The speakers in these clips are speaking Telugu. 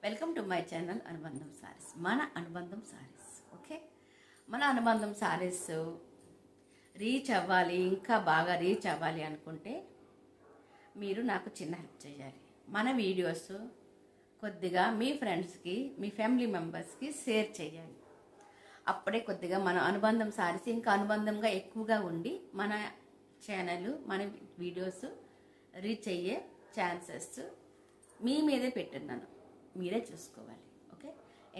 వెల్కమ్ టు మై ఛానల్ అనుబంధం సారీస్. మన అనుబంధం సారీస్ ఓకే. మన అనుబంధం సారీస్ రీచ్ అవ్వాలి, ఇంకా బాగా రీచ్ అవ్వాలి అనుకుంటే మీరు నాకు చిన్న హెల్ప్ చేయాలి. మన వీడియోస్ కొద్దిగా మీ ఫ్రెండ్స్కి, మీ ఫ్యామిలీ మెంబర్స్కి షేర్ చేయాలి. అప్పుడే కొద్దిగా మన అనుబంధం సారీస్ ఇంకా అనుబంధంగా ఎక్కువగా ఉండి మన ఛానల్, మన వీడియోస్ రీచ్ అయ్యే ఛాన్సెస్ మీ మీదే పెట్టున్నాను. మీరే చూసుకోవాలి ఓకే.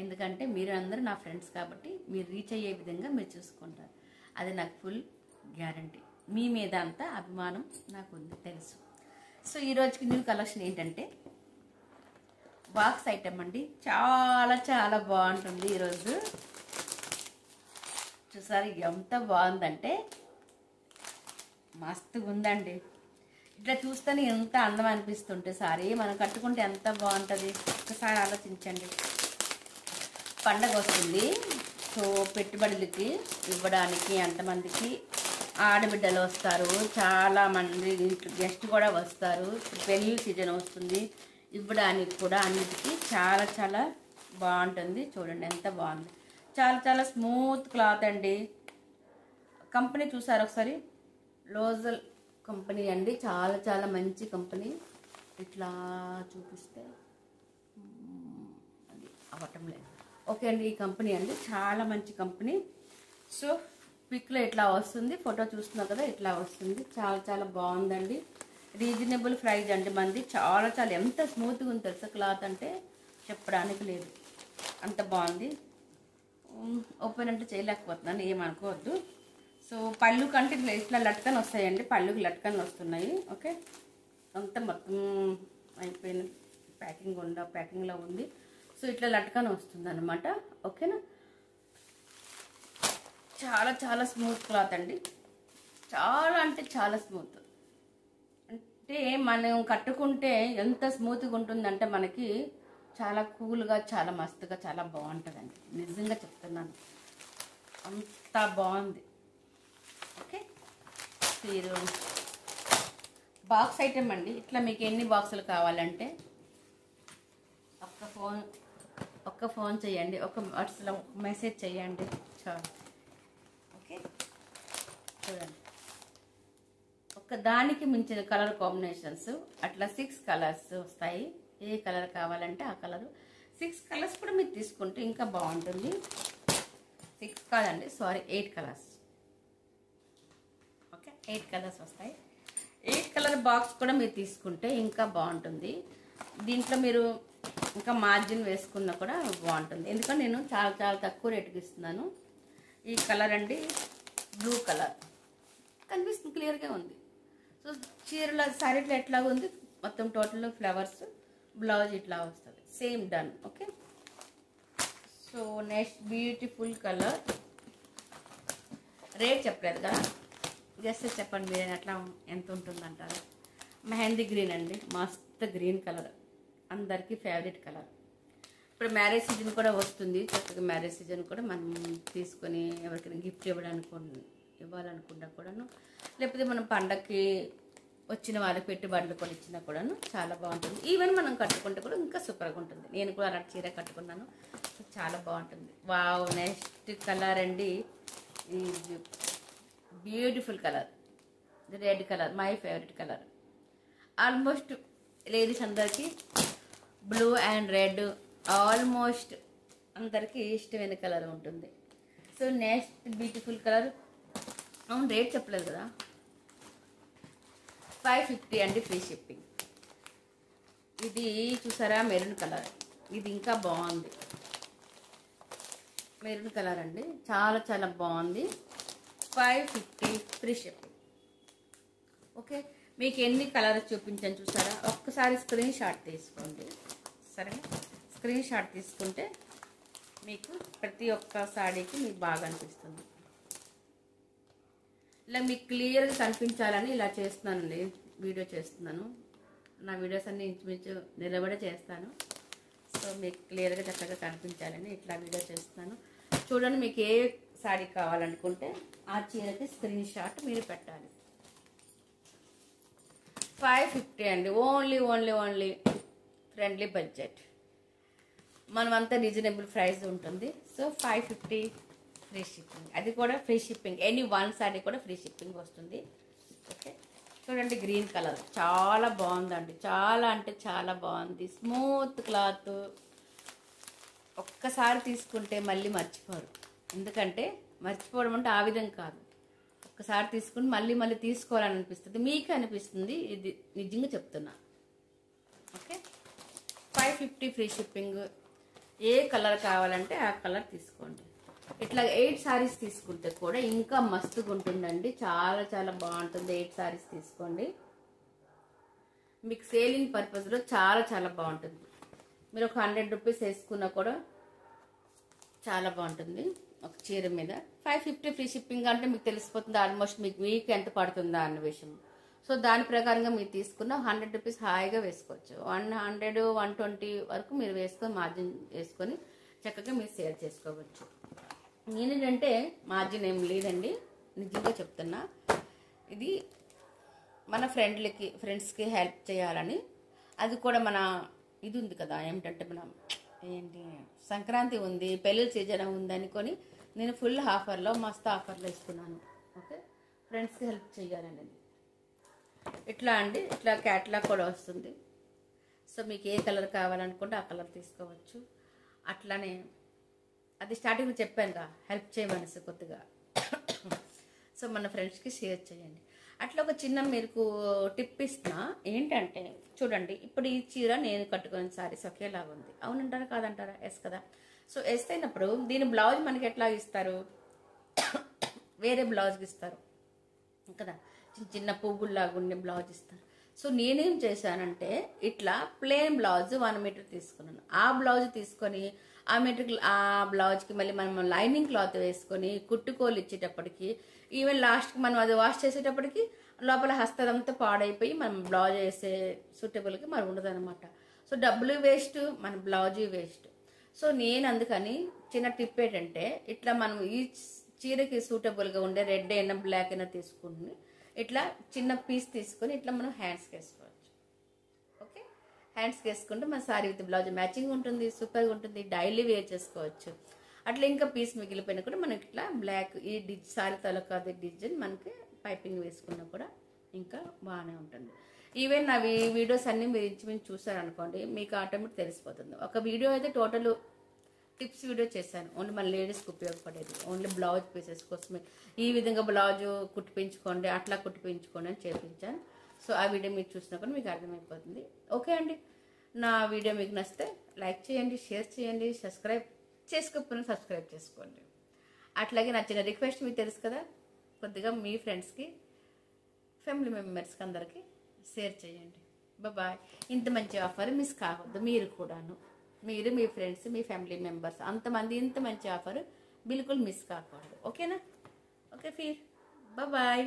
ఎందుకంటే మీరు అందరూ నా ఫ్రెండ్స్ కాబట్టి మీరు రీచ్ అయ్యే విధంగా మీరు చూసుకుంటారు. అది నాకు ఫుల్ గ్యారంటీ. మీ మీద అంతా అభిమానం నాకు ఉంది, తెలుసు. సో ఈరోజుకి న్యూ కలెక్షన్ ఏంటంటే బాక్స్ ఐటమ్ అండి. చాలా చాలా బాగుంటుంది. ఈరోజు చూసారు ఎంత బాగుందంటే మస్తుగా ఉందండి. ఇట్లా చూస్తేనే ఎంత అందం అనిపిస్తుంటే సారీ మనం కట్టుకుంటే ఎంత బాగుంటుంది. ఒక్కసారి ఆలోచించండి. పండగ వస్తుంది, సో పెట్టుబడులకి ఇవ్వడానికి ఎంతమందికి ఆడబిడ్డలు వస్తారు, చాలామంది గెస్ట్ కూడా వస్తారు. పెళ్ళి సీజన్ వస్తుంది, ఇవ్వడానికి కూడా అన్నిటికీ చాలా చాలా బాగుంటుంది. చూడండి ఎంత బాగుంది. చాలా చాలా స్మూత్ క్లాత్ అండి. కంపెనీ చూసారు ఒకసారి, లోజల్ కంపెనీ అండి. చాలా చాలా మంచి కంపెనీ. ఇట్లా చూపిస్తే అది అవ్వటం లేదు ఓకే అండి. ఈ కంపెనీ అండి చాలా మంచి కంపెనీ. సో పిక్లో ఇట్లా వస్తుంది, ఫోటో చూస్తున్నారు కదా, ఇట్లా వస్తుంది. చాలా చాలా బాగుందండి. రీజనబుల్ ప్రైస్ అండి మంది. చాలా చాలా ఎంత స్మూత్గా ఉంది తెలుసా క్లాత్ అంటే చెప్పడానికి లేదు, అంత బాగుంది. ఓపెన్ అంటే చేయలేకపోతున్నాను, ఏమనుకోవద్దు. సో పళ్ళు కంటే ఇట్లా లట్కన్ వస్తాయండి, పళ్ళుకి లట్కన్లు వస్తున్నాయి ఓకే. అంతా మొత్తం అయిపోయిన ప్యాకింగ్లో ఉంది. సో ఇట్లా లట్కన్ వస్తుంది అనమాట ఓకేనా. చాలా చాలా స్మూత్ క్లాత్ అండి. చాలా అంటే చాలా స్మూత్. అంటే మనం కట్టుకుంటే ఎంత స్మూత్గా ఉంటుందంటే మనకి చాలా కూల్గా, చాలా మస్తుగా, చాలా బాగుంటుందండి. నిజంగా చెప్తున్నాను, అంత బాగుంది ఓకే. మీరు బాక్స్ ఐటమ్ అండి. ఇట్లా మీకు ఎన్ని బాక్సులు కావాలంటే ఒక్క ఫోన్ చేయండి, ఒక వాట్సాప్లో మెసేజ్ చేయండి చాలు ఓకే. చూడండి, ఒక దానికి మించిన కలర్ కాంబినేషన్స్ అట్లా 6 కలర్స్ వస్తాయి. ఏ కలర్ కావాలంటే ఆ కలర్. 6 కలర్స్ కూడా మీరు తీసుకుంటే ఇంకా బాగుంటుంది. 6 కాదండి, సారీ 8 కలర్స్ ఓకే. 8 కలర్స్ వస్తాయి. 8 కలర్ బాక్స్ కూడా మీరు తీసుకుంటే ఇంకా బాగుంటుంది. దీంట్లో మీరు ఇంకా మార్జిన్ వేసుకున్నా కూడా బాగుంటుంది. ఎందుకంటే నేను చాలా చాలా తక్కువ రేటుకి ఇస్తున్నాను. ఈ కలర్ అండి బ్లూ కలర్ కనిపిస్తుంది, క్లియర్గా ఉంది. సో చీరల సారీలో ఎట్లా ఉంది మొత్తం టోటల్ ఫ్లవర్స్, బ్లౌజ్ ఇట్లా వస్తుంది. Same done okay. So next beautiful colour. Rate చెప్పలేదు కదా, జస్ట్ చెప్పండి మీరు అట్లా ఎంత ఉంటుందంటారు. మెహందీ గ్రీన్ అండి, మస్త్ గ్రీన్ కలర్, అందరికీ ఫేవరెట్ కలర్. ఇప్పుడు మ్యారేజ్ సీజన్ కూడా వస్తుంది. చక్కగా మ్యారేజ్ సీజన్ కూడా మనం తీసుకొని ఎవరికైనా గిఫ్ట్ ఇవ్వాలనుకున్నా కూడాను, లేకపోతే మనం పండగకి వచ్చిన వాళ్ళకి పెట్టుబడులు కూడా ఇచ్చినా కూడాను చాలా బాగుంటుంది. ఈవెన్ మనం కట్టుకుంటే కూడా ఇంకా సూపర్గా ఉంటుంది. నేను కూడా అలాంటి చీర కట్టుకున్నాను, చాలా బాగుంటుంది. వావ్. నెక్స్ట్ కలర్ అండి, ఈ beautiful colour, red colour, my favourite colour. Almost ladies అందరికీ బ్లూ అండ్ రెడ్ ఆల్మోస్ట్ అందరికీ ఇష్టమైన కలర్ ఉంటుంది. So next beautiful colour. అవును రేట్ చెప్పలేదు కదా, 550 అండి, ఫ్రీ షిప్పింగ్. ఇది చూసారా మెరూన్ కలర్, ఇది ఇంకా బాగుంది. మెరూన్ కలర్ అండి, చాలా చాలా బాగుంది. 550 ఫ్రీ షిప్పింగ్ ఓకే. మీకు ఎన్ని కలర్స్ చూపించాను చూసారా, ఒక్కసారి స్క్రీన్ షాట్ తీసుకోండి సరేనా. స్క్రీన్ షాట్ తీసుకుంటే మీకు ప్రతి ఒక్క సాడీకి మీకు బాగా అనిపిస్తుంది. ఇలా మీకు క్లియర్గా కనిపించాలని ఇలా చేస్తున్నానండి, వీడియో చేస్తున్నాను. నా వీడియోస్ అన్ని ఇంచుమించు నిలబడే చేస్తాను. సో మీకు క్లియర్గా చక్కగా కనిపించాలని ఇట్లా వీడియో చేస్తున్నాను. చూడండి, మీకు ఏ సాడీ కావాలనుకుంటే ఆ చీరకి స్క్రీన్ షాట్ మీరు పెట్టాలి. 550 అండి, ఓన్లీ ఫ్రెండ్లీ బడ్జెట్. మనమంతా రీజనబుల్ ప్రైస్ ఉంటుంది. సో 550 ఫ్రీ షిప్పింగ్, అది కూడా free shipping. Any one sorry కూడా ఫ్రీ షిప్పింగ్ వస్తుంది. ఓకే, చూడండి గ్రీన్ కలర్ చాలా బాగుందండి, చాలా అంటే చాలా బాగుంది. స్మూత్ క్లాత్, ఒక్కసారి తీసుకుంటే మళ్ళీ మర్చిపోరు. ఎందుకంటే మర్చిపోవడం అంటే ఆ విధంగా కాదు, ఒక్కసారి తీసుకుని మళ్ళీ మళ్ళీ తీసుకోవాలని అనిపిస్తుంది, మీకు అనిపిస్తుంది. ఇది నిజంగా చెప్తున్నా. Okay, 550 free shipping. ఏ కలర్ కావాలంటే ఆ కలర్ తీసుకోండి. ఇట్లా 8 సారీస్ తీసుకుంటే కూడా ఇంకా మస్తుగా ఉంటుందండి, చాలా చాలా బాగుంటుంది. 8 సారీస్ తీసుకోండి, మీకు సేలింగ్ పర్పస్లో చాలా చాలా బాగుంటుంది. మీరు ఒక 100 రూపీస్ వేసుకున్నా కూడా చాలా బాగుంటుంది ఒక చీర మీద. 550 ఫ్రీ షిప్పింగ్ అంటే మీకు తెలిసిపోతుంది ఆల్మోస్ట్ మీకు ఎంత పడుతుందా అన్న విషయం. సో దాని ప్రకారంగా మీరు తీసుకున్న 100 రూపీస్ హాయిగా వేసుకోవచ్చు. 100, 120 వరకు మీరు వేసుకొని మార్జిన్ వేసుకొని చక్కగా మీరు సేల్ చేసుకోవచ్చు. నేనేంటంటే మార్జిన్ ఏం లేదండి, నిజంగా చెప్తున్నా. ఇది మన ఫ్రెండ్స్కి హెల్ప్ చేయాలని. అది కూడా మన ఇది ఉంది కదా, ఏమిటంటే మనం సంక్రాంతి ఉంది, పెళ్ళిళ్ళ సీజన్ ఉంది అనుకొని నేను ఫుల్ ఆఫర్లో మస్తు ఆఫర్లో ఇస్తున్నాను. ఓకే, ఫ్రెండ్స్కి హెల్ప్ చేయాలనేది. ఇట్లా అండి, ఇట్లా క్యాట్లాగ్ కూడా వస్తుంది. సో మీకు ఏ కలర్ కావాలనుకుంటే ఆ కలర్ తీసుకోవచ్చు. అట్లానే అది స్టార్టింగ్లో చెప్పానుగా, హెల్ప్ చేయమనేసి కొద్దిగా. సో మన ఫ్రెండ్స్కి షేర్ చేయండి. అట్లా ఒక చిన్న మీకు టిప్ ఇస్తున్నా. ఏంటంటే చూడండి, ఇప్పుడు ఈ చీర నేను కట్టుకున్న సారీస్ ఒకేలాగా ఉంది, అవునంటారా కాదంటారా? ఎస్ కదా. సో ఎస్ అయినప్పుడు దీని బ్లౌజ్ మనకి ఎట్లా ఇస్తారు, వేరే బ్లౌజ్కి ఇస్తారు కదా, చిన్న చిన్న పువ్వుల్లాగా ఉండే బ్లౌజ్ ఇస్తారు. సో నేనేం చేశానంటే ఇట్లా ప్లెయిన్ బ్లౌజ్ 1 మీటర్ తీసుకున్నాను. ఆ బ్లౌజ్ తీసుకొని ఆ బ్లౌజ్కి మళ్ళీ మనం లైనింగ్ క్లాత్ వేసుకొని కుట్టుకోలు ఇచ్చేటప్పటికి, ఈవెన్ లాస్ట్కి మనం అది వాష్ చేసేటప్పటికి లోపల హస్తదంతా పాడైపోయి మనం బ్లౌజ్ వేసే సూటబుల్గా మరి ఉండదన్నమాట. సో డబ్బులు వేస్ట్, మన బ్లౌజ్ వేస్ట్. సో నేను అందుకని చిన్న టిప్ ఏంటంటే, ఇట్లా మనం ఈ చీరకి సూటబుల్గా ఉండే రెడ్ అయినా బ్లాక్ అయినా తీసుకుని ఇట్లా చిన్న పీస్ తీసుకొని ఇట్లా మనం హ్యాండ్స్కి వేసుకోవచ్చు. ఓకే, హ్యాండ్స్కి వేసుకుంటే మన సారీ విత్ బ్లౌజ్ మ్యాచింగ్ ఉంటుంది, సూపర్గా ఉంటుంది, డైలీ వేర్ చేసుకోవచ్చు. అట్లా ఇంకా పీస్ మిగిలిపోయినా కూడా మనకి ఇట్లా బ్లాక్ ఈ సారీ తాలూకా డిజైన్ మనకి పైపింగ్ వేసుకున్నా కూడా ఇంకా బాగానే ఉంటుంది. ఈవెన్ నా వీడియోస్ అన్నీ మీరు ఇంచుమించు చూసారనుకోండి, మీకు ఆటోమేటిక్ తెలిసిపోతుంది. ఒక వీడియో అయితే టోటల్ టిప్స్ వీడియో చేశాను, ఓన్లీ మన లేడీస్కి ఉపయోగపడేది, ఓన్లీ బ్లౌజ్ పీసెస్ కోసమే. ఈ విధంగా బ్లౌజ్ కుట్టిపించుకోండి, అట్లా కుట్టిపించుకోండి అని చేపించాను. సో ఆ వీడియో మీరు చూసినా కూడా మీకు అర్థమైపోతుంది. ఓకే అండి, నా వీడియో మీకు నచ్చితే లైక్ చేయండి, షేర్ చేయండి, సబ్స్క్రైబ్ చేసుకోకపోయినా సబ్స్క్రైబ్ చేసుకోండి. అట్లాగే నా చిన్న రిక్వెస్ట్ మీకు తెలుసు కదా, కొద్దిగా మీ ఫ్రెండ్స్కి, ఫ్యామిలీ మెంబర్స్కి అందరికీ షేర్ చేయండి. బాయ్. ఇంత మంచి ఆఫర్ మిస్ కావద్దు, మీరు కూడాను, మీరు మీ ఫ్రెండ్స్ మీ ఫ్యామిలీ మెంబర్స్ అంతమంది ఇంత మంచి ఆఫర్ బిల్కుల్ మిస్ కాకూడదు. ఓకేనా? ఓకే ఫీర్ బాయ్.